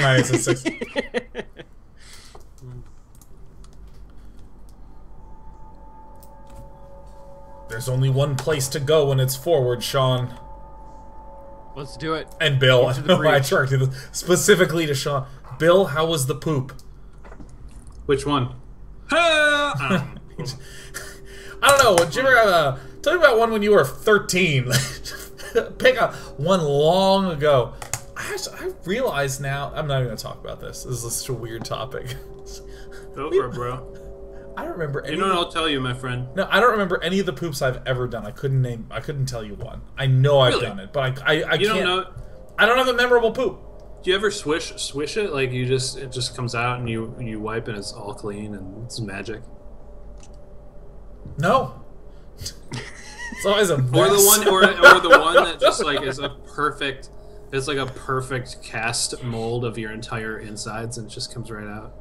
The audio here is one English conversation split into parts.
9, 8, 6. There's only one place to go when it's forward, Sean. Let's do it. And Bill, I directed this specifically to Sean. Bill, how was the poop? Which one? I don't know. Did you ever tell me about one when you were 13? Pick up one long ago. I realize now. I'm not even gonna talk about this. This is such a weird topic. Go for it, bro. I don't remember any. You know what I'll tell you, my friend. No, I don't remember any of the poops I've ever done. I couldn't tell you one. I know I've done it, but I you can't. Don't know. I don't have a memorable poop. Do you ever swish it? Like it just comes out and you wipe and it's all clean and it's magic. No. It's always a mess. Or the one that just like is a perfect. It's like a perfect cast mold of your entire insides and it just comes right out.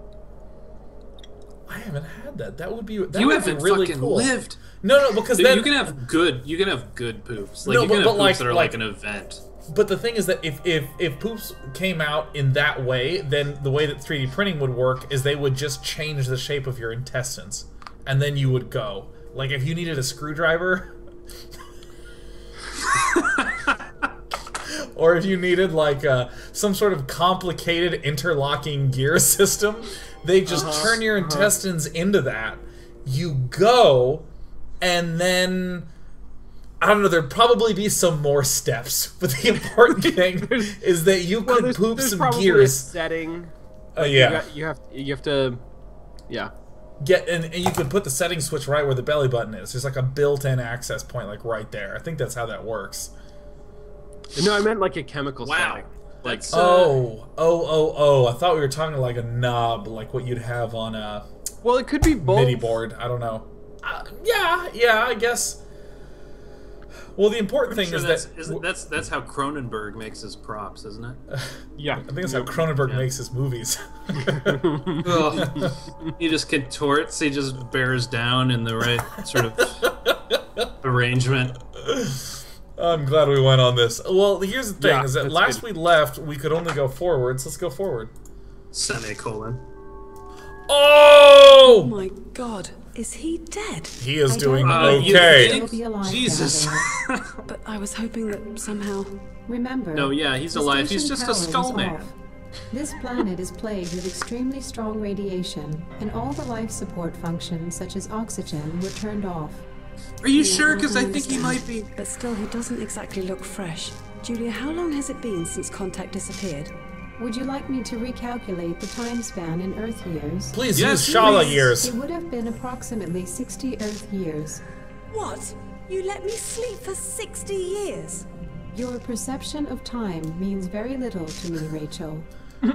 I haven't had that. That would be. That You would haven't be really fucking cool. lived. No, because Dude, then you can have good poops. Like No, you can but have poops like- that are like- like an event. But the thing is that if poops came out in that way, then the way that 3D printing would work is they would just change the shape of your intestines, and then you would go. Like if you needed a screwdriver, or if you needed like some sort of complicated interlocking gear system, they just turn your intestines into that. You go, and then. I don't know, there'd probably be some more steps, but the important thing is that you could poop there's some probably gears. A setting. Yeah. You have to, yeah. And you could put the setting switch right where the belly button is. There's like a built-in access point, like right there. I think that's how that works. No, I meant like a chemical Wow. setting. Like Oh! I thought we were talking like a knob, like what you'd have on a Well, it could be both. MIDI board. I don't know. Yeah, I guess. Well, the important thing is that's how Cronenberg makes his props, isn't it? Yeah. I think that's how Cronenberg makes his movies. He just contorts. He just bears down in the right sort of arrangement. I'm glad we went on this. Well, here's the thing: Yeah, is that that's last good. we left, we could only go forwards. Let's go forward. Semicolon. Oh! Oh my god, is he dead? He is I doing don't you okay. think? He'll be alive Jesus. down there. But I was hoping that somehow... Remember, No, yeah, he's the alive. He's station just a power is skull man. off. This planet is plagued with extremely strong radiation, and all the life support functions, such as oxygen, were turned off. Are you Yeah, sure? Because I think he understand. might be. But still, he doesn't exactly look fresh. Julia, how long has it been since contact disappeared? Would you like me to recalculate the time span in Earth years? Please Yes, use Shala please. years. It would have been approximately 60 Earth years. What? You let me sleep for 60 years? Your perception of time means very little to me, Rachel.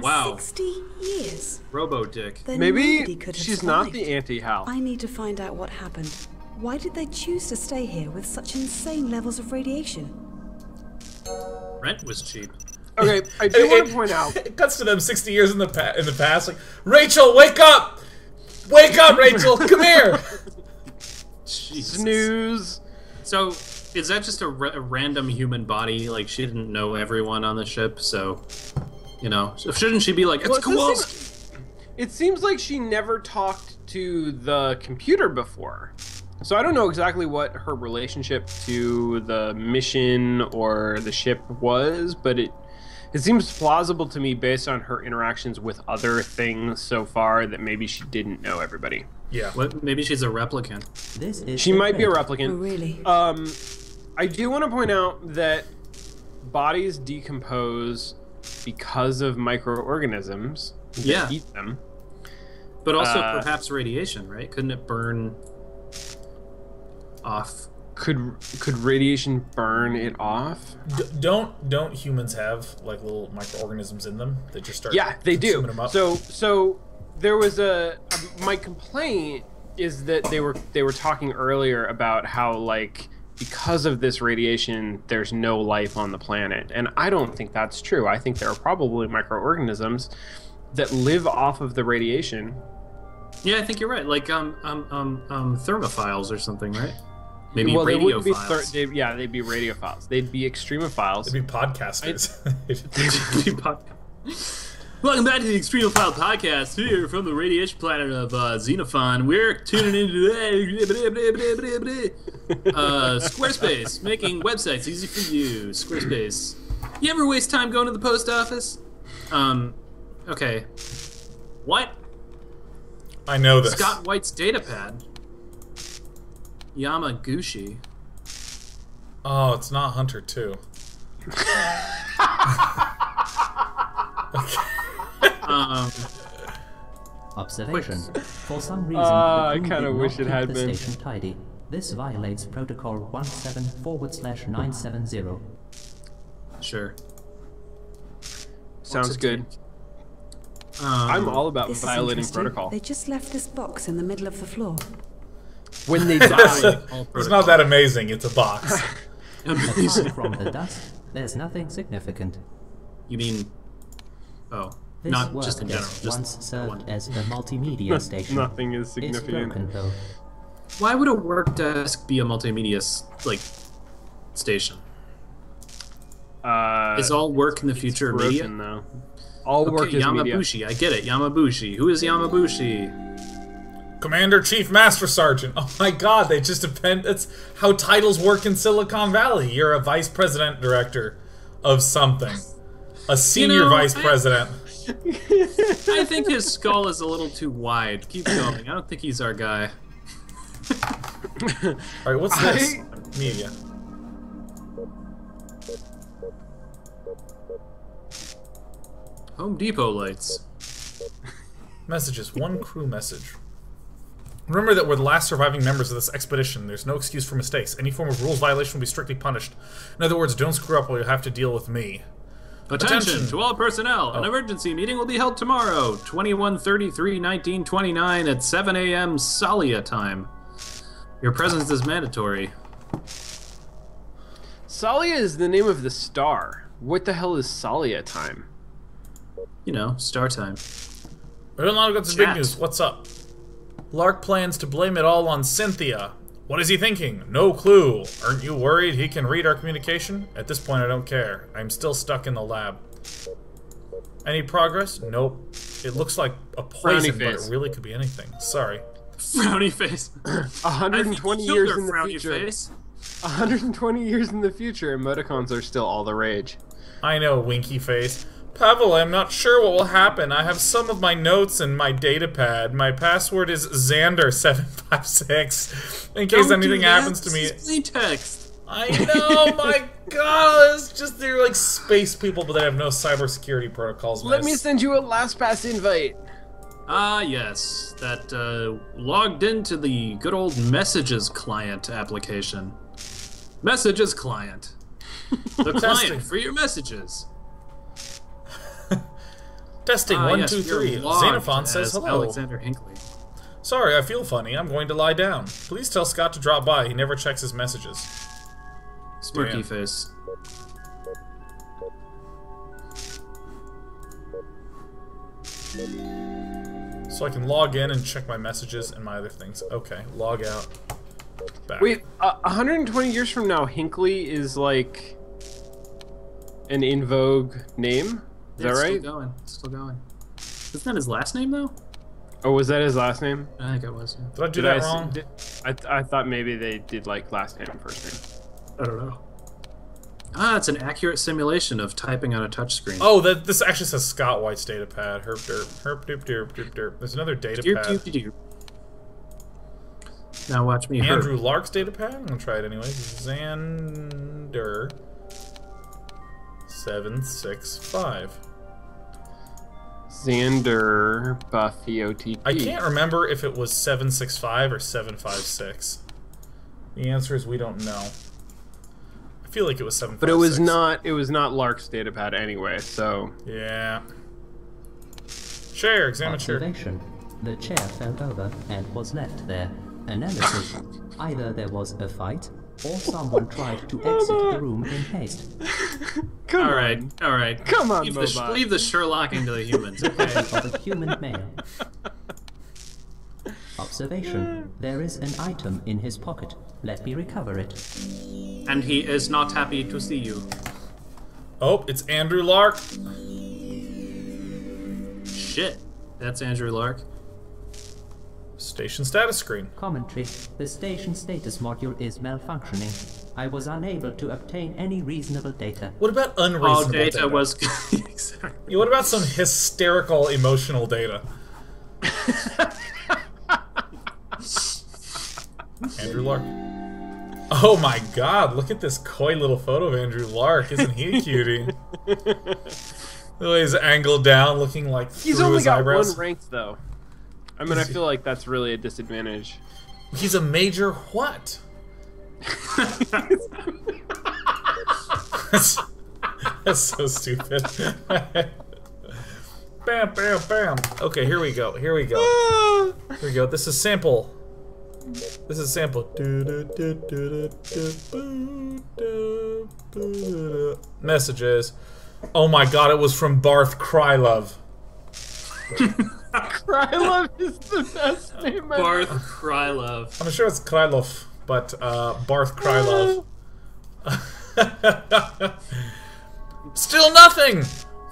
Wow. 60 years? Robo Dick. Then Maybe nobody could have she's not survived. the anti-Hal. I need to find out what happened. Why did they choose to stay here with such insane levels of radiation? Rent was cheap. Okay, I do want to point out. It cuts to them 60 years in the past. Like, Rachel, wake up! Wake up, Rachel! Come here! Jesus. Snooze. So, is that just a random human body? Like, she didn't know everyone on the ship, so, you know, so shouldn't she be like, it's Well, Kowalski? It seems like she never talked to the computer before. So I don't know exactly what her relationship to the mission or the ship was, but it seems plausible to me based on her interactions with other things so far that maybe she didn't know everybody. Yeah. What? Maybe she's a replicant. This is She might be a Oh, replicant. really? I do want to point out that bodies decompose because of microorganisms that Yeah. eat them. But also perhaps radiation, right? Couldn't it burn off? Could radiation burn it off? Don't humans have like little microorganisms in them that just start? Yeah, they do. consuming them up? So there was my complaint is that they were talking earlier about how like because of this radiation there's no life on the planet, and I don't think that's true. I think there are probably microorganisms that live off of the radiation. Yeah, I think you're right. Like thermophiles or something, right? Maybe Well, they wouldn't be radiophiles. they'd be radiophiles. They'd be extremophiles. They'd be podcasters. Welcome back to the Extremophile Podcast, here from the radiation planet of Xenophon. We're tuning into Squarespace, making websites easy for you. Squarespace. You ever waste time going to the post office? Okay. What? I know this. Scott White's datapad. Yamaguchi. Oh, it's not Hunter 2. Observation. For some reason, I kind of wish it had the been. Station tidy. This violates Protocol 17/970. Sure. Sounds good. I'm all about This is violating interesting. protocol. They just left this box in the middle of the floor. When they die. It's not that amazing. It's a box. Apart from the dust, there's nothing significant. You mean... Oh. This Not work just in general. desk Just once served one. as a multimedia station. Nothing is It's significant. broken, though. Why would a work desk be a multimedia, station? Is all work in the future media? Broken, though. All work Okay, is media. Yamabushi. I get it. Yamabushi. Who is Yamabushi? Commander, Chief, Master Sergeant. Oh my god, they just depend. That's how titles work in Silicon Valley. You're a vice president director of something. A senior vice president. I think his skull is a little too wide. Keep going. I don't think he's our guy. Alright, what's this? Media. Home Depot lights. Messages. One crew message. Remember that we're the last surviving members of this expedition. There's no excuse for mistakes. Any form of rules violation will be strictly punished. In other words, don't screw up or you'll have to deal with me. Attention to all personnel. An emergency meeting will be held tomorrow, 21/33/1929 at 7 a.m. Salia time. Your presence is mandatory. Salia is the name of the star. What the hell is Salia time? You know, star time. I don't know, got some big news. What's up? Lark plans to blame it all on Cynthia. What is he thinking? No clue. Aren't you worried he can read our communication? At this point, I don't care. I'm still stuck in the lab. Any progress? Nope. It looks like a poison, but it really could be anything. Sorry. Frowny face. 120 years in the future. Face. 120 years in the future, emoticons are still all the rage. I know, winky face. Pavel, I'm not sure what will happen. I have some of my notes in my datapad. My password is Xander756. In case anything happens to me. Plain text. I know, my god, it's just they're like space people, but they have no cybersecurity protocols. Let me send you a LastPass invite. Ah, yes. That logged into the good old Messages client application. Messages client. The client for your messages. Testing 1, yes, 2, 3. you're logged Xenophon says as hello. Alexander Hinckley. Sorry, I feel funny. I'm going to lie down. Please tell Scott to drop by. He never checks his messages. Smirky Damn. face. So I can log in and check my messages and my other things. Okay, log out. Back. Wait, 120 years from now, Hinckley is like an in vogue name? Is that right? Still going. Still going. Isn't that his last name, though? Oh, was that his last name? I think it was. Yeah. Did I do that wrong? I thought maybe they did like last name and first name. I don't know. Ah, it's an accurate simulation of typing on a touchscreen. Oh, this actually says Scott White's datapad. Herp derp. Herp doop derp doop derp. There's another datapad. Now watch me. Andrew Lark's datapad? I'm gonna try it anyway. Xander 765. Xander Buffy OTP. I can't remember if it was 765 or 756. The answer is we don't know. I feel like it was 756. But it was not Lark's datapad anyway, so yeah. Chair, examine chair. Observation. The chair fell over and was left there. Analysis. Either there was a fight, or someone tried to exit the room in haste. All right. Come on, leave the Sherlocking to the humans, okay? Of a human male. Observation. There is an item in his pocket. Let me recover it. And he is not happy to see you. Oh, it's Andrew Lark. shit. That's Andrew Lark. Station status screen. Commentary. The station status module is malfunctioning. I was unable to obtain any reasonable data. What about unreasonable All data was... exactly. Yeah, what about some hysterical emotional data? Andrew Lark. Oh my god, look at this coy little photo of Andrew Lark. Isn't he a cutie? The way he's angled down, looking like He's only got eyebrows. one rank, though. I mean, I feel like that's really a disadvantage. He's a major what? That's so stupid. Bam, bam, bam. Okay, here we go. Here we go. Here we go. This is sample. This is sample. Messages. Oh my god, it was from Barth Krylov. Krylov is the best name ever. Barth Krylov. I'm sure it's Krylov, but Barth Krylov. Still nothing!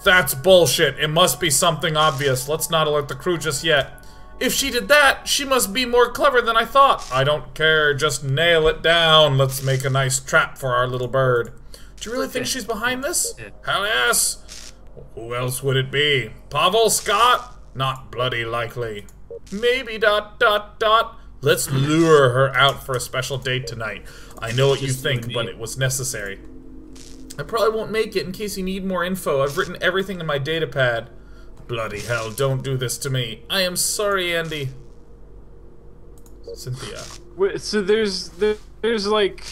That's bullshit. It must be something obvious. Let's not alert the crew just yet. If she did that, she must be more clever than I thought. I don't care. Just nail it down. Let's make a nice trap for our little bird. Do you really think she's behind this? Hell yes. Who else would it be? Pavel Scott? Not bloody likely. Maybe ... Let's lure her out for a special date tonight. I know what you think, but it was necessary. I probably won't make it in case you need more info. I've written everything in my data pad. Bloody hell, don't do this to me. I am sorry, Andy. Cynthia. Wait, so there's like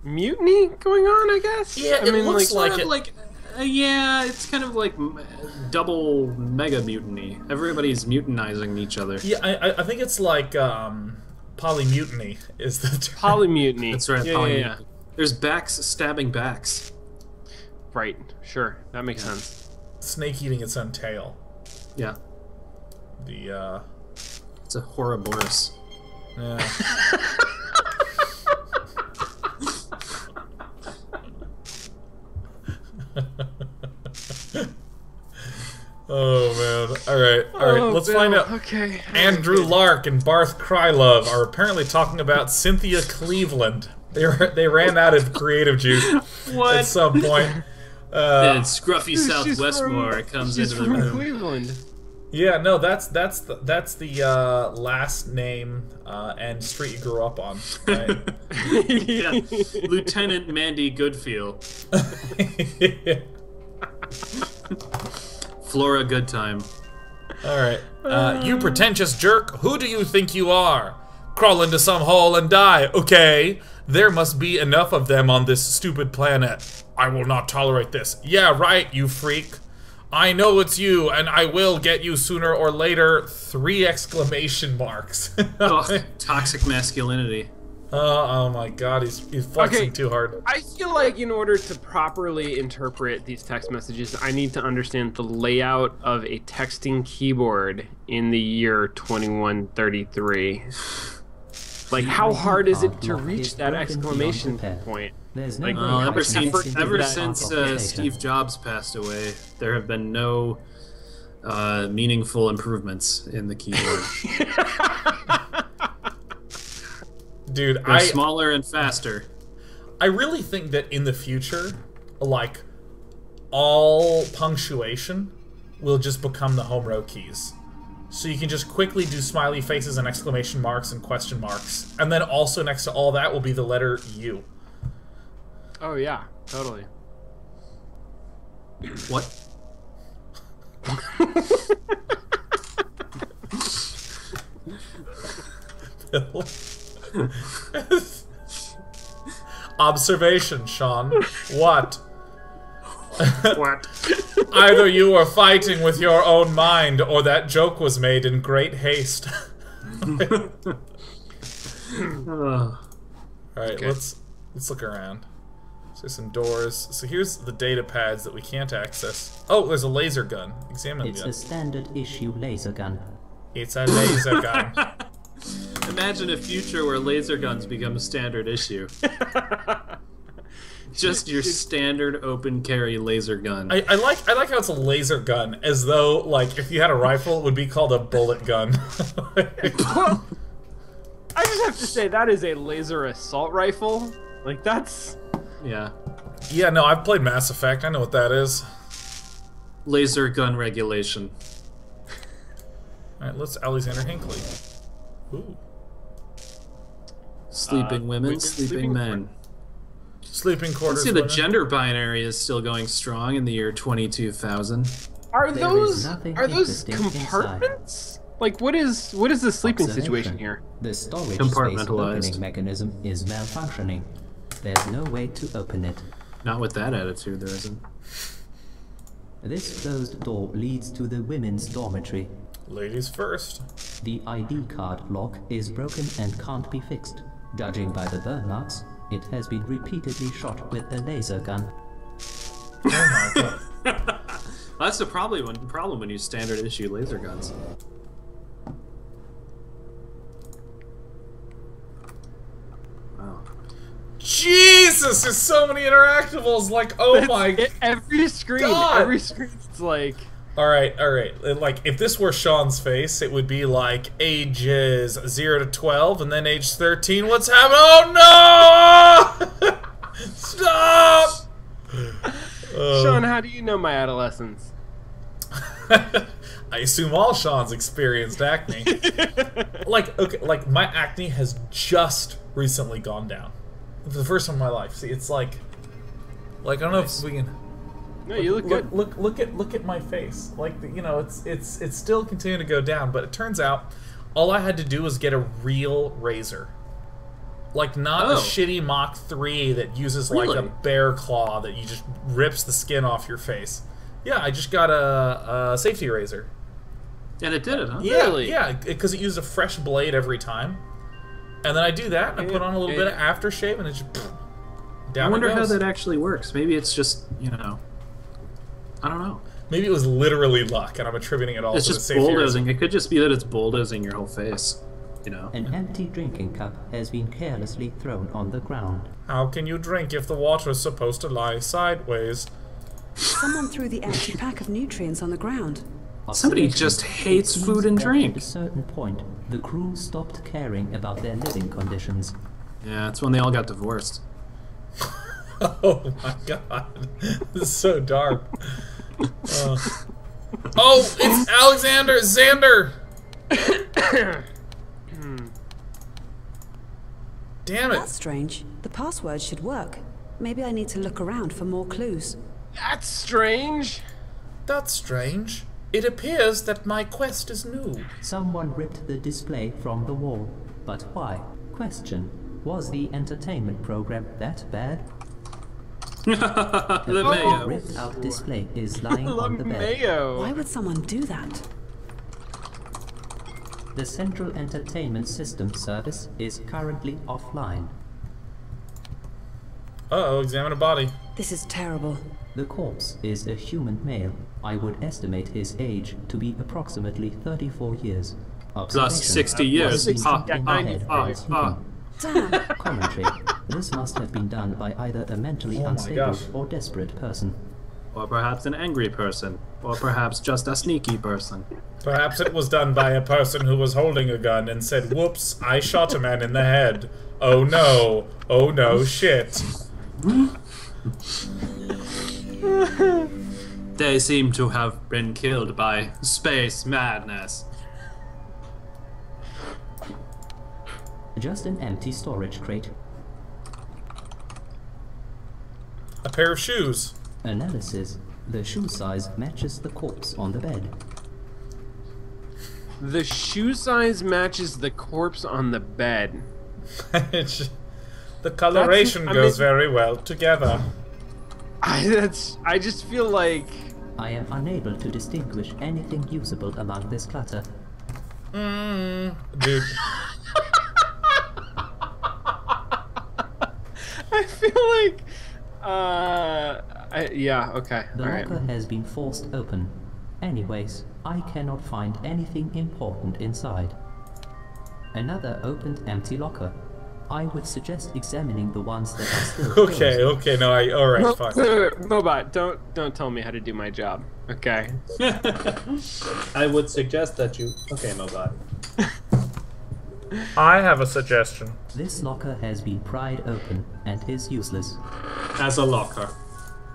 mutiny going on, I guess? Yeah, I mean, looks like it. Yeah, it's kind of like double mega mutiny. Everybody's mutinizing each other. Yeah, I think it's like polymutiny is the term. Polymutiny. That's right, Yeah, polymutiny. yeah. There's backs stabbing backs. Right, sure. That makes sense. Snake eating its own tail. Yeah. It's a Ouroboros. Yeah. Oh man! All right. Let's find out. Okay. Andrew Lark and Barth Krylov are apparently talking about Cynthia Cleveland. They ran out of creative juice at some point. And Scruffy South Westmore comes into the room. Cleveland. Yeah, no, that's the last name and street you grew up on, right? Yeah. Lieutenant Mandy Goodfield. Flora Goodtime. Alright. You pretentious jerk, who do you think you are? Crawl into some hole and die, okay? There must be enough of them on this stupid planet. I will not tolerate this. Yeah, right, you freak. I know it's you, and I will get you sooner or later. 3 exclamation marks. Ugh, toxic masculinity. Oh my god, he's flexing too hard. I feel like in order to properly interpret these text messages, I need to understand the layout of a texting keyboard in the year 2133. Like, how hard is it to reach that exclamation point? There's no Like, way Ever I can since, execute ever that since computation. Steve Jobs passed away, there have been no meaningful improvements in the keyboard. Dude, They're smaller and faster. I really think that in the future, like, all punctuation will just become the home row keys. So you can just quickly do smiley faces and exclamation marks and question marks. And then also next to all that will be the letter U. Oh yeah, totally. What? Observation, Sean. What? What? Either you are fighting with your own mind, or that joke was made in great haste. Alright, let's look around. So there's some doors. So here's the data pads that we can't access. Oh, there's a laser gun. Examine It's the gun. a standard issue laser gun. It's a laser gun. Imagine a future where laser guns become a standard issue. Just your standard open carry laser gun. I like how it's a laser gun, as though like if you had a rifle, it would be called a bullet gun. Well, I just have to say that is a laser assault rifle. Like that's. Yeah. Yeah, no, I've played Mass Effect. I know what that is. Laser gun regulation. All right, let's Alexander Hinckley. Ooh. Sleeping women, sleeping men. Sleeping quarters. Let's see, the women. gender binary is still going strong in the year 22,000. Are There those is nothing compartments? interesting Like what is the sleeping Observation. situation here? The storage space Compartmentalized. opening mechanism is malfunctioning. There's no way to open it. Not with that attitude, there isn't. This closed door leads to the women's dormitory. Ladies first. The ID card lock is broken and can't be fixed. Judging by the burn marks, it has been repeatedly shot with a laser gun. Oh my god. That's the problem when you standard issue laser guns. Wow. Jesus, there's so many interactables. Like, oh my. Every screen, God. every screen's like. All right. Like, if this were Sean's face, it would be like ages 0 to 12, and then age 13. What's happening? Oh no! Stop! Sean, how do you know my adolescence? I assume all Sean's experienced acne. Like my acne has just recently gone down for the first time in my life. See, it's like I don't know if we can. No, you look good. Look at my face. Like it's still continuing to go down, but it turns out all I had to do was get a real razor. Like, not a shitty Mach 3 that uses, like, a bear claw that you just rips the skin off your face. Yeah, I just got a safety razor. And it did it, huh? Yeah, Really? yeah, because it used a fresh blade every time. And then I do that, and I put on a little bit of aftershave, and it just down I wonder it how goes. that actually works. Maybe it's just, I don't know. Maybe it was literally luck, and I'm attributing it all It's to the just safety razor. bulldozing. It could just be that it's bulldozing your whole face, An empty drinking cup has been carelessly thrown on the ground. How can you drink if the water is supposed to lie sideways? Someone threw the empty pack of nutrients on the ground. Somebody Observation. just hates It seems food and that drink. At a certain point, the crew stopped caring about their living conditions. Yeah, it's when they all got divorced. Oh my god. This is so dark. Oh, it's Alexander Xander! Damn it. That's strange. The password should work. Maybe I need to look around for more clues. That's strange. That's strange. It appears that my quest is new. Someone ripped the display from the wall. But why? Question. Was the entertainment program that bad? The The mayo. ripped out display is lying on the bed. Mayo. Why would someone do that? The Central Entertainment System service is currently offline. Uh-oh, examine a body. This is terrible. The corpse is a human male. I would estimate his age to be approximately 34 years. Plus Observation. 60 years. Was Ha, in the ha, head ha, while ha. sleeping. Damn. Commentary. This must have been done by either a mentally Oh my unstable gosh. or desperate person. Or perhaps an angry person. Or perhaps just a sneaky person. Perhaps it was done by a person who was holding a gun and said, whoops, I shot a man in the head. Oh no. Oh no, shit. They seem to have been killed by space madness. Just an empty storage crate. A pair of shoes. Analysis. The shoe size matches the corpse on the bed. The shoe size matches the corpse on the bed. The coloration I goes mean- very well together. I just feel like I am unable to distinguish anything usable among this clutter. Dude. I feel like yeah, okay. The All right. locker has been forced open. Anyways, I cannot find anything important inside. Another opened empty locker. I would suggest examining the ones that are still Okay, closed. okay, no, alright, fine. Mobot, don't tell me how to do my job. Okay. I would suggest that you. Okay, Mobot. I have a suggestion. This locker has been pried open and is useless. As a locker.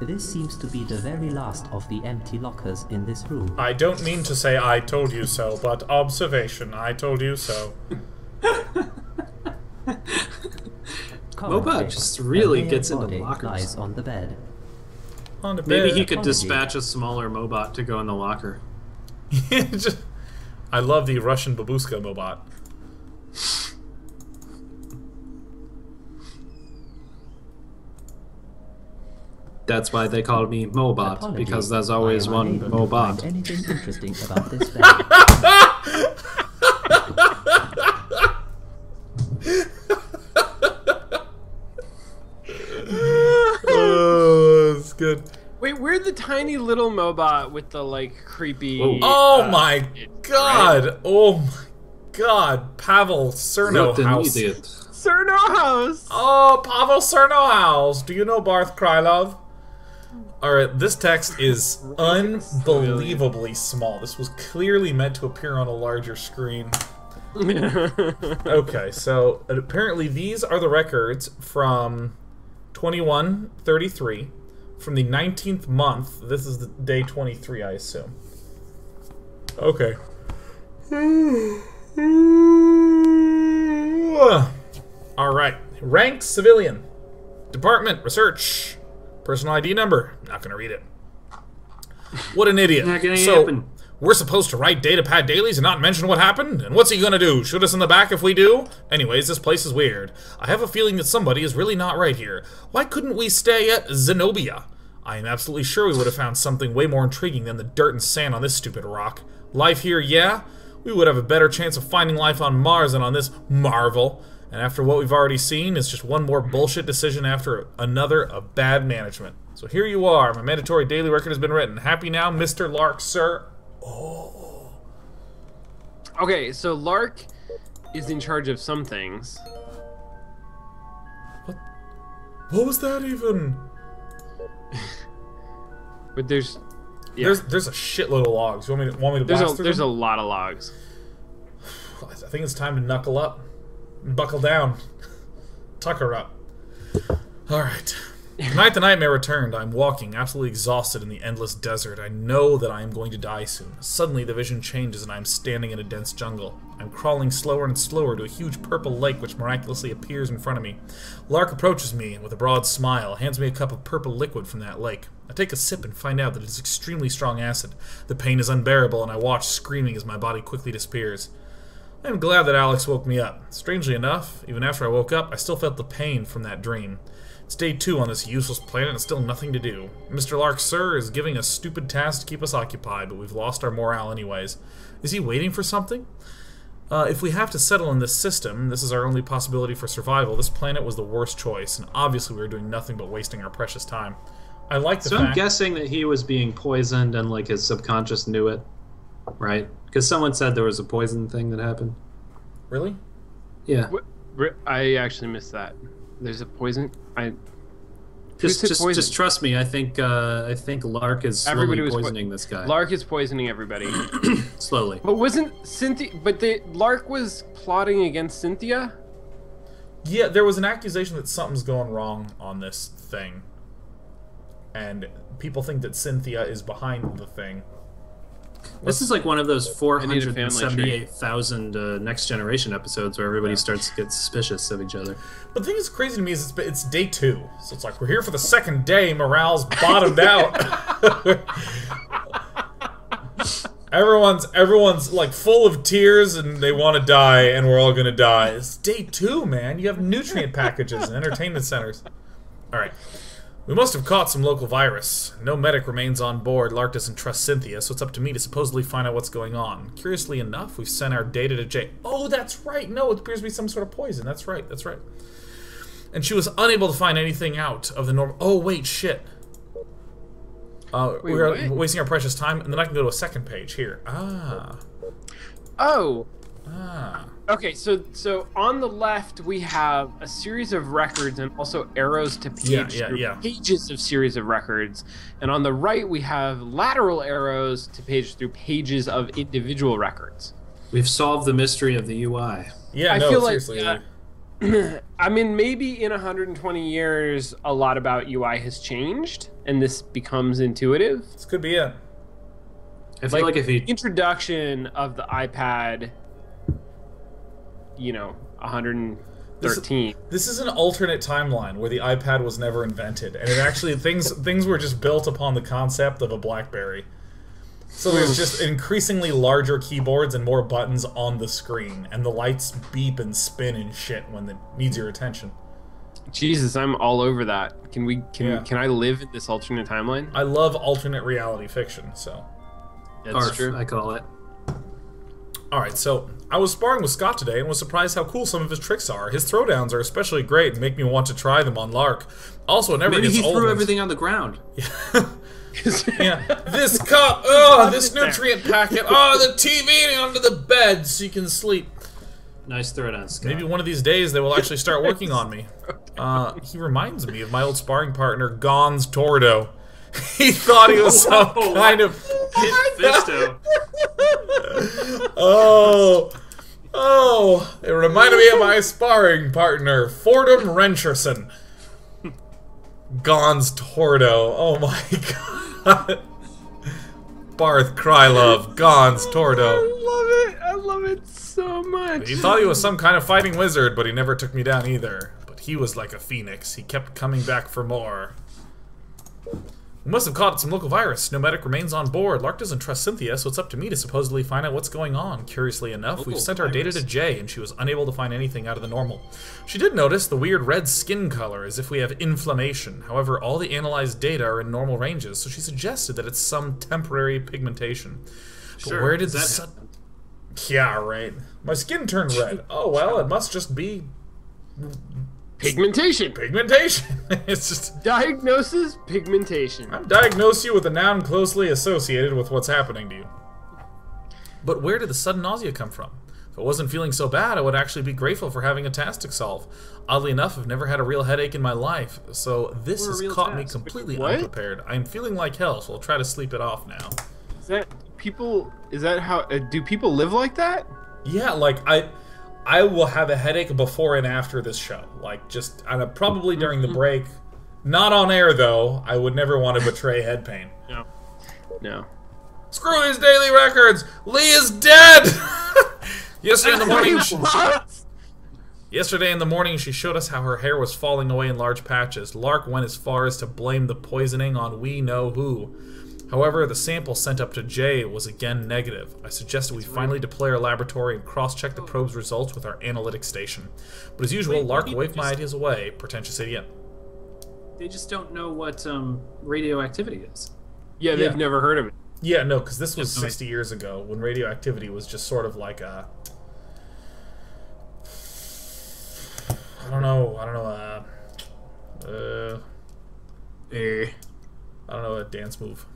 This seems to be the very last of the empty lockers in this room. I don't mean to say I told you so, but observation, I told you so. Mobot just really a male gets into body lockers. lies on the bed. On the Maybe bed. he could Apology. dispatch a smaller Mobot to go in the locker. I love the Russian babushka Mobot. That's why they call me Mobot, Apology. because there's always I am one unable to Mobot. find anything interesting about this bed. Oh, that's good. Wait, we're the tiny little Mobot with the like creepy. Oh my god! Oh my god! Pavel What Cerno an House. idiot. Cerno House. Oh, Pavel Cerno House. Do you know Barth Krylov? Alright, this text is unbelievably small. This was clearly meant to appear on a larger screen. Okay, so apparently these are the records from 2133 from the 19th month. This is the day 23, I assume. Okay. Alright. Ranked civilian. Department, research. Personal ID number. Not gonna read it. What an idiot. Not gonna So, happen. we're supposed to write datapad dailies and not mention what happened? And what's he gonna do? Shoot us in the back if we do? Anyways, this place is weird. I have a feeling that somebody is really not right here. Why couldn't we stay at Zenobia? I am absolutely sure we would have found something way more intriguing than the dirt and sand on this stupid rock. Life here, yeah? We would have a better chance of finding life on Mars than on this marvel. And after what we've already seen, it's just one more bullshit decision after another of bad management. So here you are. My mandatory daily record has been written. Happy now, Mr. Lark, sir? Okay, so Lark is in charge of some things. What was that even? But there's yeah, There's a shitload of logs. You want me to there's blast a through there's a them? lot of logs. I think it's time to knuckle up. Buckle down. Tucker up. Alright. Tonight the nightmare returned. I'm walking, absolutely exhausted in the endless desert. I know that I am going to die soon. Suddenly the vision changes and I am standing in a dense jungle. I'm crawling slower and slower to a huge purple lake which miraculously appears in front of me. Lark approaches me and with a broad smile hands me a cup of purple liquid from that lake. I take a sip and find out that it is extremely strong acid. The pain is unbearable and I watch screaming as my body quickly disappears. I am glad that Alex woke me up. Strangely enough, even after I woke up, I still felt the pain from that dream. It's day 2 on this useless planet and still nothing to do. Mr. Lark, sir, is giving us stupid tasks to keep us occupied, but we've lost our morale anyways. Is he waiting for something? If we have to settle in this system, this is our only possibility for survival, this planet was the worst choice, and obviously we were doing nothing but wasting our precious time. I like the So fact... I'm guessing that he was being poisoned and like his subconscious knew it, right? Because someone said there was a poison thing that happened. Really? Yeah. I actually missed that. There's a poison. Who said poison? Just trust me. I think Lark is slowly Everybody was poisoning this guy. Lark is poisoning everybody. Slowly. But wasn't Cynthia? But Lark was plotting against Cynthia. Yeah, there was an accusation that something's going wrong on this thing. And people think that Cynthia is behind the thing. This is like one of those need a family tree. 478,000 Next Generation episodes where everybody starts to get suspicious of each other. But the thing that's crazy to me is it's day 2. So it's like, we're here for the second day, morale's bottomed out. Everyone's like full of tears and they want to die and we're all gonna die. It's day 2, man. You have nutrient packages and entertainment centers. Alright. We must have caught some local virus. No medic remains on board. Lark doesn't trust Cynthia, so it's up to me to supposedly find out what's going on. Curiously enough, we've sent our data to J. Oh, that's right. No, it appears to be some sort of poison. That's right. That's right. And she was unable to find anything out of the normal. Oh, wait, shit. We're wasting our precious time, and then I can go to a second page here. Ah. Oh. Ah. Okay, so on the left we have a series of records and also arrows to page through pages of series of records, and on the right we have lateral arrows to page through pages of individual records. We've solved the mystery of the UI. Yeah, I no, feel seriously. like, I mean, maybe in 120 years, a lot about UI has changed, and this becomes intuitive. This could be it. I feel like if you introduction of the iPad, 113. This is an alternate timeline where the iPad was never invented, and it actually things were just built upon the concept of a BlackBerry. So there's just increasingly larger keyboards and more buttons on the screen, and the lights beep and spin and shit when it needs your attention. Jesus, I'm all over that. Can I live in this alternate timeline? I love alternate reality fiction, so. That's true. I call it. Alright, so I was sparring with Scott today and was surprised how cool some of his tricks are. His throwdowns are especially great and make me want to try them on Lark. Also, it never Maybe gets he old. threw everything on the ground. Yeah, this cup, oh, this nutrient packet, oh, the TV under the bed so you can sleep. Nice throwdown, Scott. Maybe one of these days they will actually start working on me. He reminds me of my old sparring partner, Gons Tordo. He thought he was some kind of... Fisto. Oh, it reminded me of my sparring partner, Fordham Rencherson. Gons Tordo. Oh my god. Barth Krylov, Gons Tordo. I love it so much. He thought he was some kind of fighting wizard, but he never took me down either. But he was like a phoenix. He kept coming back for more. We must have caught some local virus. No medic remains on board. Lark doesn't trust Cynthia, so it's up to me to supposedly find out what's going on. Curiously enough, we've sent our data to Jay, and she was unable to find anything out of the normal. She did notice the weird red skin color, as if we have inflammation. However, all the analyzed data are in normal ranges, so she suggested that it's some temporary pigmentation. But where did that happen? Yeah, right. My skin turned red. Oh, well, it must just be... Pigmentation. It's just... Diagnosis, pigmentation. I'm diagnose you with a noun closely associated with what's happening to you. But where did the sudden nausea come from? If I wasn't feeling so bad, I would actually be grateful for having a task to solve. Oddly enough, I've never had a real headache in my life, so this has caught me completely unprepared. I'm feeling like hell, so I'll try to sleep it off now. Do people live like that? Yeah, like, I will have a headache before and after this show. Like, just, probably during the break. Not on air, though. I would never want to betray head pain. No. Screw these daily records! Lee is dead! Yesterday in the morning, she showed us how her hair was falling away in large patches. Lark went as far as to blame the poisoning on we know who. However, the sample sent up to Jay was again negative. I suggested we finally deploy our laboratory and cross-check the probe's results with our analytics station. But as usual, Lark waved my ideas away. Pretentious idiot. They just don't know what radioactivity is. Yeah, they've never heard of it. Yeah, no, because this was 60 years ago, when radioactivity was just sort of like a... I don't know, a dance move.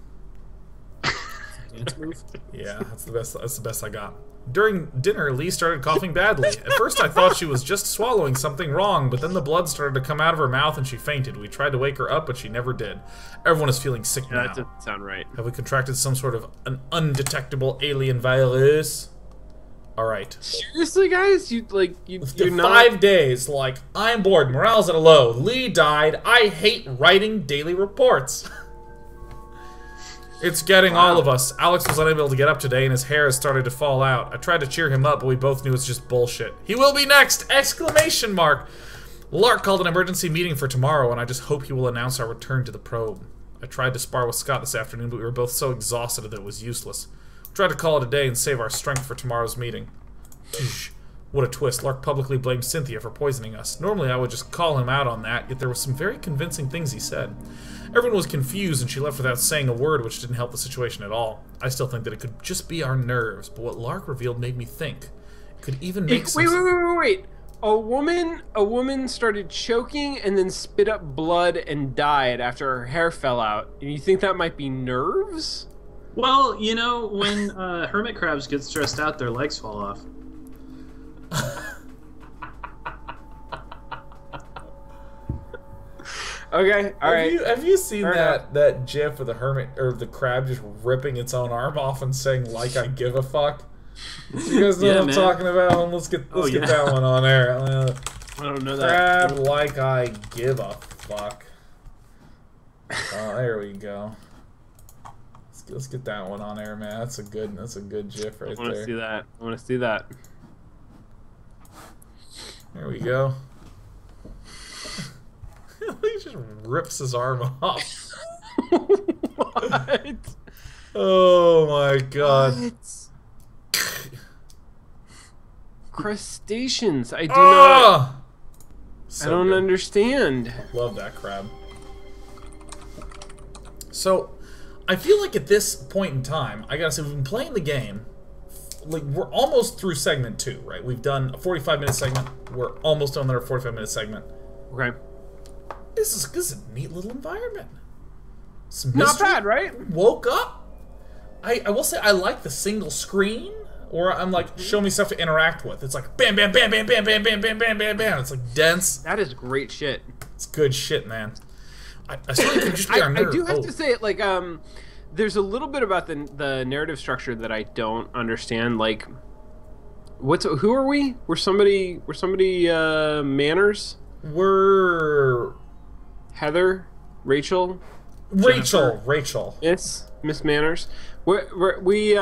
Dance move? Yeah, that's the best I got. During dinner, Lee started coughing badly. At first I thought she was just swallowing something wrong, but then the blood started to come out of her mouth and she fainted. We tried to wake her up, but she never did. Everyone is feeling sick now. That doesn't sound right. Have we contracted some sort of an undetectable alien virus? Alright. Seriously, guys? You're not... 5 days, like, I'm bored, morale's at a low, Lee died, I hate writing daily reports. It's getting all of us. Alex was unable to get up today and his hair has started to fall out. I tried to cheer him up, but we both knew it's just bullshit. He will be next! Exclamation mark! Lark called an emergency meeting for tomorrow and I just hope he will announce our return to the probe. I tried to spar with Scott this afternoon, but we were both so exhausted that it was useless. We tried to call it a day and save our strength for tomorrow's meeting. What a twist. Lark publicly blamed Cynthia for poisoning us. Normally I would just call him out on that, yet there were some very convincing things he said. Everyone was confused and she left without saying a word, which didn't help the situation at all. I still think that it could just be our nerves, but what Lark revealed made me think. It could even make Wait. A woman started choking and then spit up blood and died after her hair fell out. And you think that might be nerves? Well, when hermit crabs get stressed out, their legs fall off. Okay, all right. Have you seen that GIF of the hermit or the crab just ripping its own arm off and saying "like I give a fuck"? You guys know what I'm talking about? Let's get that one on air. I don't know that. Crab like I give a fuck. Oh, there we go. Let's get that one on air, man. That's a good GIF right there. I want to see that. I want to see that. There we go. He just rips his arm off. What? Oh my god. What? Crustaceans. I do not. So I don't good. understand. Love that crab. So, I feel like at this point in time, I gotta say, we've been playing the game. Like, we're almost through segment 2, right? We've done a 45-minute segment. We're almost on our 45-minute segment. Okay. This is a neat little environment. Some Not mystery. bad, right? Woke up. I will say I like the single screen, or I'm like, show me stuff to interact with. It's like bam, bam, bam, bam, bam, bam, bam, bam, bam, bam, bam. It's like dense. That is great shit. It's good shit, man. I sort of could just be our nerd. I do have to say, like, there's a little bit about the narrative structure that I don't understand. Like, who are we? We're somebody Manners. We're Heather, Rachel. Rachel. It's Miss Manners. We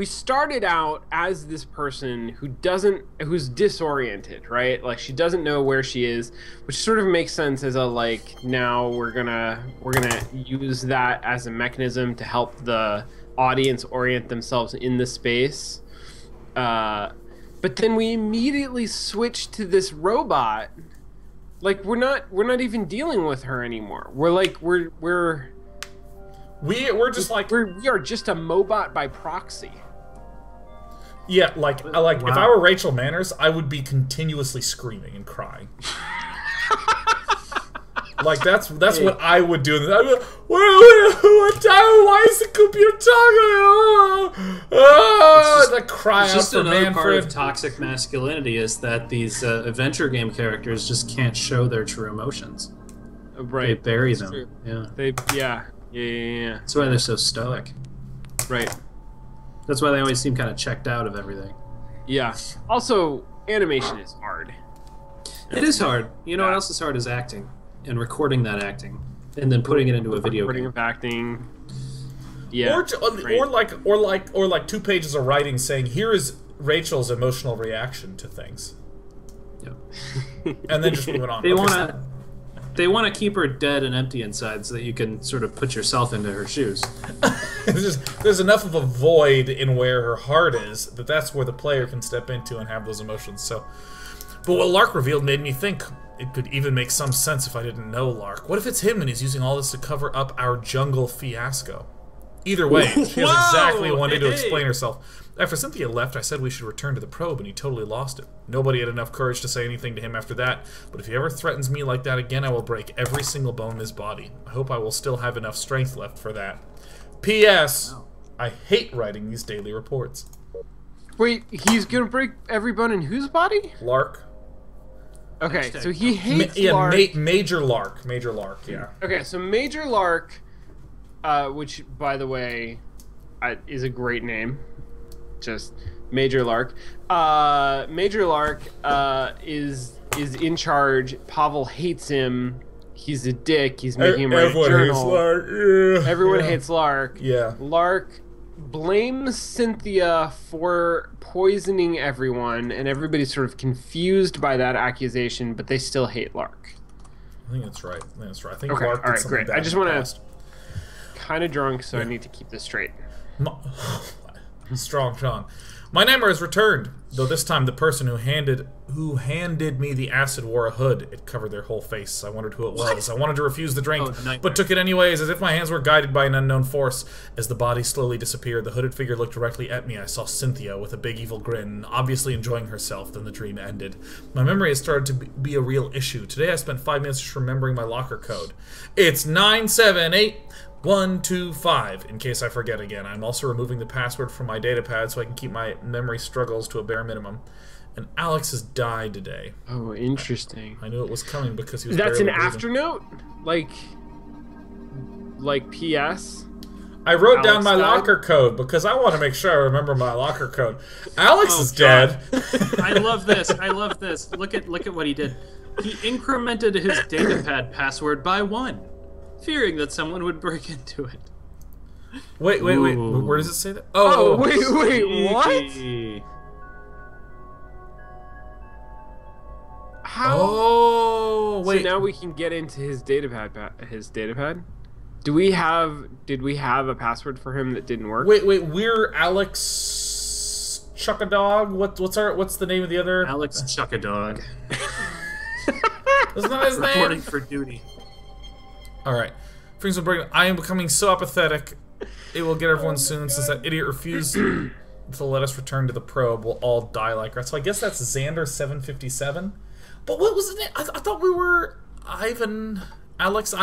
started out as this person who's disoriented, right? Like, she doesn't know where she is, which sort of makes sense as a, like, now we're gonna use that as a mechanism to help the audience orient themselves in the space. But then we immediately switch to this robot. Like, we're not even dealing with her anymore. We're just like we are just a Mobot by proxy. Yeah, like wow. If I were Rachel Manners, I would be continuously screaming and crying. Like that's what I would do. Why is the computer talking? The cry out for another Manfred. Part of toxic masculinity is that these adventure game characters just can't show their true emotions. Right, they bury them. True. Yeah. Yeah. That's why they're so stoic. Right. That's why they always seem kind of checked out of everything. Yeah. Also, animation is hard. It is hard. You know what else is hard is acting. And recording that acting, and then putting it into a video game. Of acting, yeah. Or like 2 pages of writing saying, "Here is Rachel's emotional reaction to things." Yep. And then just moving on. They want to keep her dead and empty inside, so that you can sort of put yourself into her shoes. There's enough of a void in where her heart is that's where the player can step into and have those emotions. So, but what Lark revealed made me think. It could even make some sense if I didn't know Lark. What if it's him and he's using all this to cover up our jungle fiasco? Either way, she has exactly one day to explain herself. After Cynthia left, I said we should return to the probe, and he totally lost it. Nobody had enough courage to say anything to him after that, but if he ever threatens me like that again, I will break every single bone in his body. I hope I will still have enough strength left for that. P.S. I hate writing these daily reports. Wait, he's gonna break every bone in whose body? Lark. Okay, so he hates Lark. Major Lark, yeah. Okay, so Major Lark, which, by the way, is a great name. Just Major Lark. Major Lark is in charge. Pavel hates him. He's a dick. He's making him write a journal. Hates Lark. Yeah. Everyone hates Lark. Yeah. Lark blames Cynthia for poisoning everyone, and everybody's sort of confused by that accusation, but they still hate Lark. I think that's right. I think okay, Lark did all right, something great. bad I just in the want past. to kind of drunk, so I need to keep this straight. Strong Sean. My nightmare has returned, though this time the person who handed me the acid wore a hood. It covered their whole face. I wondered who it was. I wanted to refuse the drink, but took it anyways, as if my hands were guided by an unknown force. As the body slowly disappeared, the hooded figure looked directly at me. I saw Cynthia with a big evil grin, obviously enjoying herself. Then the dream ended. My memory has started to be a real issue. Today I spent 5 minutes just remembering my locker code. It's 978. 125, in case I forget again. I'm also removing the password from my datapad so I can keep my memory struggles to a bare minimum. And Alex has died today. Oh, interesting. I knew it was coming because he was That's an barely breathing. afternote? Like P.S.? I wrote Alex down my died? locker code because I want to make sure I remember my locker code. Alex is dead. I love this. I love this. Look at what he did. He incremented his datapad password by 1, fearing that someone would break into it. Wait. Ooh. Where does it say that? Oh, wait, what? Sneaky. How? Oh, wait. So now we can get into his datapad. His datapad? Did we have a password for him that didn't work? Wait, we're Alex Chuck-a-Dog? What's the name of the other? Alex Chuck-a-Dog. That's not his name. Reporting for duty. Alright. Things will break. I am becoming so apathetic. It will get everyone soon since that idiot refused to let us return to the probe. We'll all die like rats. So I guess that's Xander 757. But what was the name? I thought we were Alex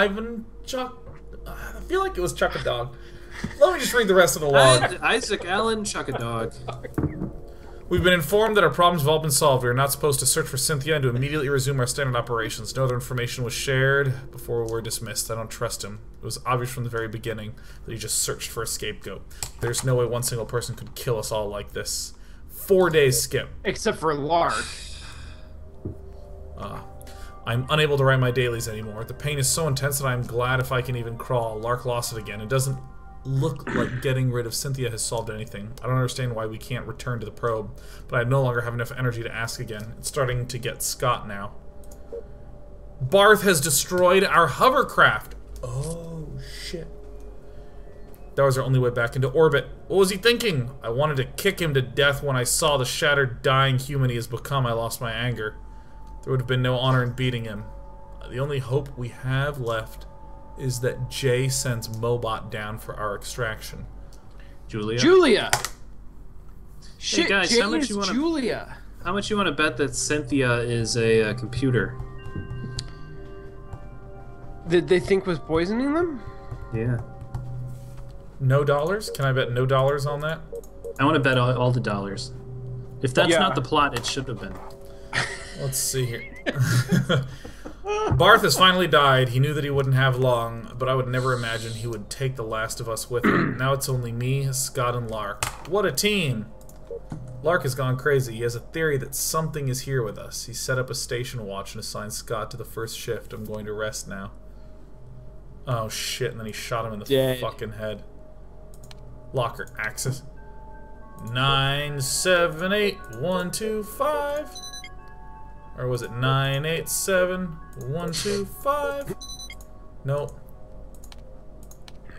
Chuck. I feel like it was Chuck-a-Dog. Let me just read the rest of the log. Isaac Allen Chuck-a-Dog. We've been informed that our problems have all been solved. We are not supposed to search for Cynthia and to immediately resume our standard operations. No other information was shared before we were dismissed. I don't trust him. It was obvious from the very beginning that he just searched for a scapegoat. There's no way one single person could kill us all like this. 4 days skip. Except for Lark. I'm unable to write my dailies anymore. The pain is so intense that I'm glad if I can even crawl. Lark lost it again. It doesn't look like getting rid of Cynthia has solved anything. I don't understand why we can't return to the probe, but I no longer have enough energy to ask again. It's starting to get Scott now. Barth has destroyed our hovercraft. Oh, shit. That was our only way back into orbit. What was he thinking? I wanted to kick him to death when I saw the shattered, dying human he has become. I lost my anger. There would have been no honor in beating him. The only hope we have left is that Jay sends Mobot down for our extraction. Julia. Shit, guys, Jay how much is you wanna- Julia. How much you want to bet that Cynthia is a computer? Did they think was poisoning them? Yeah. No dollars? Can I bet no dollars on that? I want to bet all the dollars. If that's Yeah. not the plot, it should have been. Let's see here. Barth has finally died. He knew that he wouldn't have long, but I would never imagine he would take the last of us with him. Now it's only me, Scott, and Lark. What a team! Lark has gone crazy. He has a theory that something is here with us. He set up a station watch and assigned Scott to the first shift. I'm going to rest now. Oh shit, and then he shot him in the Dead. fucking head. Locker, axis. 978-125. Or was it 987-125? Nope.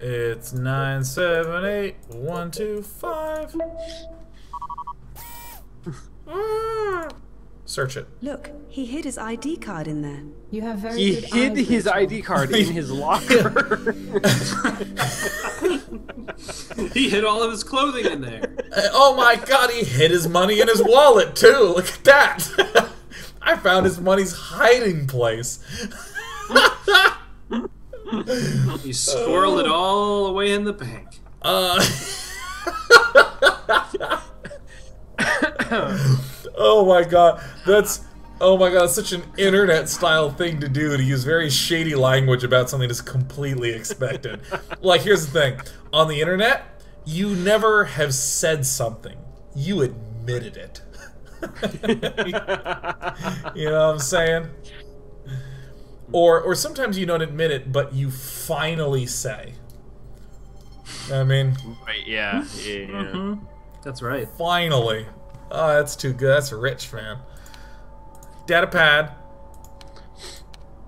It's 978-125. Search it. Look, he hid his ID card in there. You have very He good hid eyes, his Rachel. ID card in his locker. He hid all of his clothing in there. Oh my god, he hid his money in his wallet too. Look at that. I found his money's hiding place. He squirreled it all away in the bank. Oh my god, that's such an internet style thing to do, to use very shady language about something that's completely expected. Like, here's the thing. On the internet, you never have said something. You admitted it. You know what I'm saying? Or sometimes you don't admit it, but you finally say. I mean, Right, yeah. That's right. finally. Oh, that's too good. That's rich, man. Datapad.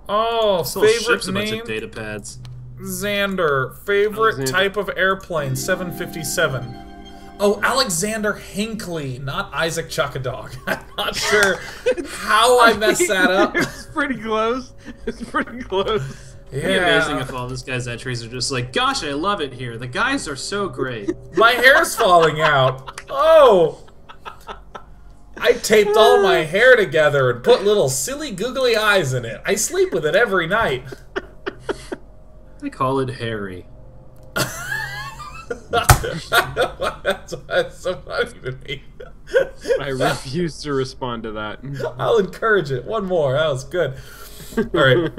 Oh, Still favorite ships a bunch name? of data pads. Xander. Favorite Alexander. type of airplane? 757. Oh, Alexander Hinckley, not Isaac Chuck-a-Dog. I'm not sure how I messed that up. It's pretty close. It's pretty close. It'd be amazing if all this guy's entries are just like, gosh, I love it here. The guys are so great. My hair's falling out. Oh! I taped all my hair together and put little silly googly eyes in it. I sleep with it every night. I call it Harry. That's so funny to me. I refuse to respond to that. I'll encourage it. One more. That was good. All right,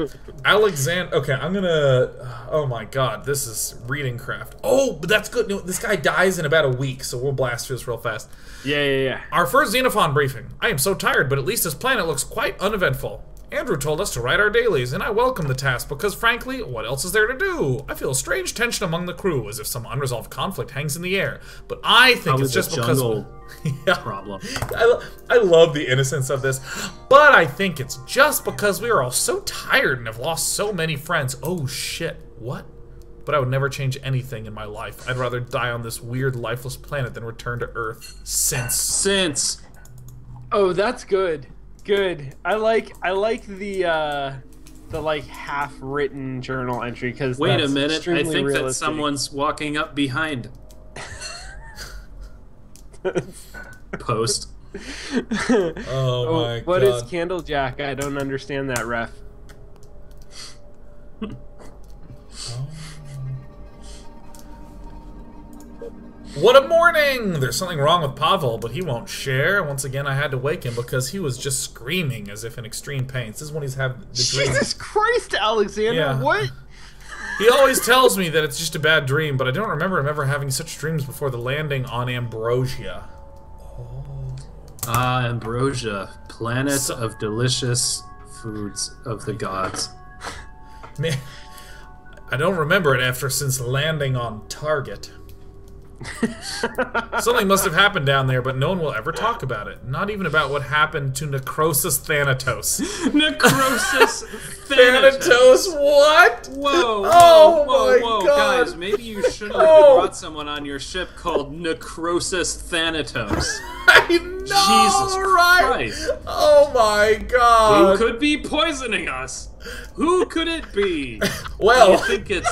Alexander. Okay, I'm gonna. Oh my God, this is reading craft. Oh, but that's good. No, this guy dies in about a week, so we'll blast through this real fast. Yeah. Our first Xenophon briefing. I am so tired, but at least this planet looks quite uneventful. Andrew told us to write our dailies, and I welcome the task because, frankly, what else is there to do? I feel a strange tension among the crew, as if some unresolved conflict hangs in the air. But I think it's just because... problem. I love the innocence of this, but I think it's just because we are all so tired and have lost so many friends. Oh shit, what? But I would never change anything in my life. I'd rather die on this weird, lifeless planet than return to Earth. Since. Oh, that's good. Good. I like the like half-written journal entry because wait a minute. I think realistic. that someone's walking up behind. Post. Oh my God. What is Candlejack? I don't understand that, ref. What a morning! There's something wrong with Pavel, but he won't share. Once again, I had to wake him because he was just screaming as if in extreme pain. This is when he's having the dream. Jesus Christ, Alexander! Yeah. What? He always tells me that it's just a bad dream, but I don't remember him ever having such dreams before the landing on Ambrosia. Ah, Ambrosia, planet of delicious foods of the gods. Man, I don't remember it since landing on Target. Something must have happened down there, but no one will ever talk about it. Not even about what happened to Necrosis Thanatos. Necrosis Thanatos, what? Whoa, whoa, God. Guys, maybe you shouldn't have brought someone on your ship called Necrosis Thanatos. I know, Jesus right? Christ. Oh my God. Who could be poisoning us? Who could it be? Well, do you think it's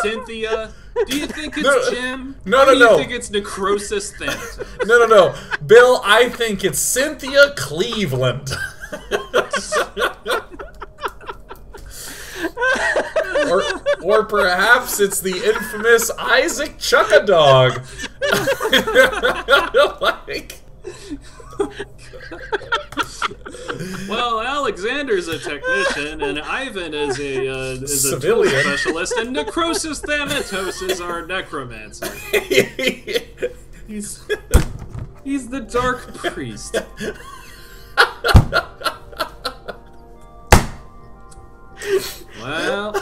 Cynthia? Do you think it's Jim? No. Do you think it's Necrosis Thanatos? No. Bill, I think it's Cynthia Cleveland. or perhaps it's the infamous Isaac Chuckadog. Well, Alexander's a technician, and Ivan is a civilian tool specialist, and Necrosis Thanatos is our necromancer. He's the dark priest. Well,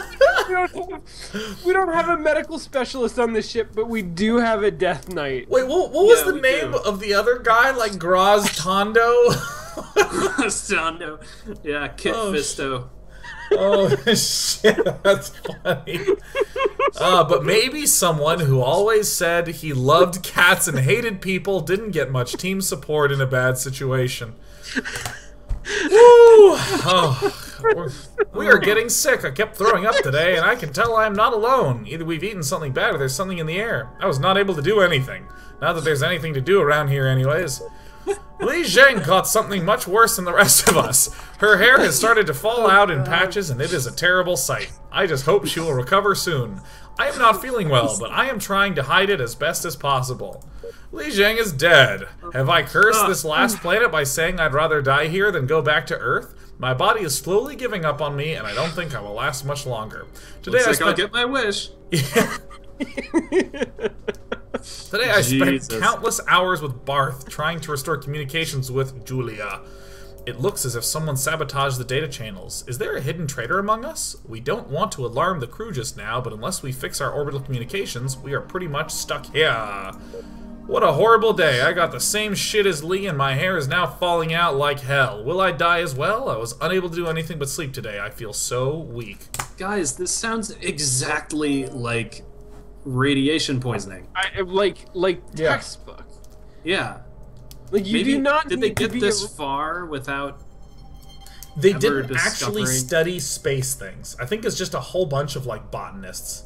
we don't have a medical specialist on this ship, but we do have a death knight. Wait, what was the name of the other guy? Like Graz Tondo? Graz Tondo. Yeah, Kit Fisto. Oh shit, that's funny. But maybe someone who always said he loved cats and hated people didn't get much team support in a bad situation. Woo! Oh, we are getting sick. I kept throwing up today, and I can tell I'm not alone. Either we've eaten something bad or there's something in the air. I was not able to do anything. Not that there's anything to do around here anyways. Li Zheng caught something much worse than the rest of us. Her hair has started to fall out in patches, and it is a terrible sight. I just hope she will recover soon. I am not feeling well, but I am trying to hide it as best as possible. Li Zheng is dead. Have I cursed this last planet by saying I'd rather die here than go back to Earth? My body is slowly giving up on me, and I don't think I will last much longer. Today I'll get my wish. Today I spent countless hours with Barth trying to restore communications with J.U.L.I.A. It looks as if someone sabotaged the data channels. Is there a hidden traitor among us? We don't want to alarm the crew just now, but unless we fix our orbital communications, we are pretty much stuck here. What a horrible day. I got the same shit as Lee and my hair is now falling out like hell. Will I die as well? I was unable to do anything but sleep today. I feel so weak. Guys, this sounds exactly like radiation poisoning. Like textbook. Yeah. Like you do not. Did they get this far without? They didn't actually study space things. I think it's just a whole bunch of like botanists.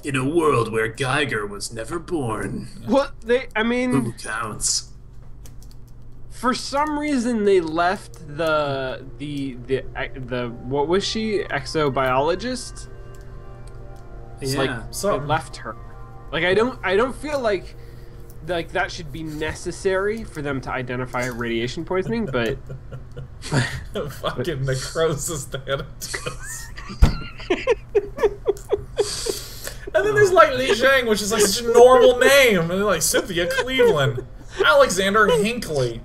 In a world where Geiger was never born. Well, I mean, who counts? For some reason, they left the what was she? Exobiologist? It's Yeah. like they left her. Like I don't feel like that should be necessary for them to identify radiation poisoning, but Fucking necrosis thanatos. And then there's like Li Zhang, which is like such a normal name, and they're like Cynthia Cleveland, Alexander Hinckley.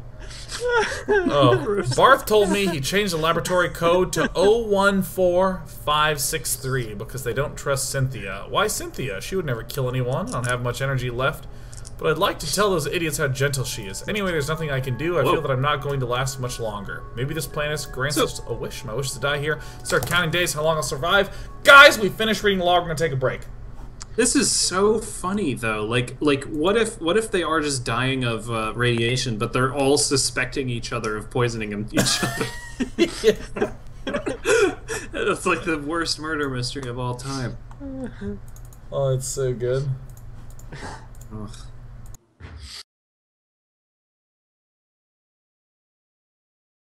Oh, Barth told me he changed the laboratory code to 014563 because they don't trust Cynthia. Why Cynthia? She would never kill anyone. I don't have much energy left. But I'd like to tell those idiots how gentle she is. Anyway, there's nothing I can do. I feel that I'm not going to last much longer. Maybe this planet grants us a wish. My wish is to die here. Start counting days, how long I'll survive. Guys, we finished reading the log. We're gonna take a break. This is so funny though. Like what if they are just dying of radiation, but they're all suspecting each other of poisoning each other? That's like the worst murder mystery of all time. Oh, it's so good. Ugh.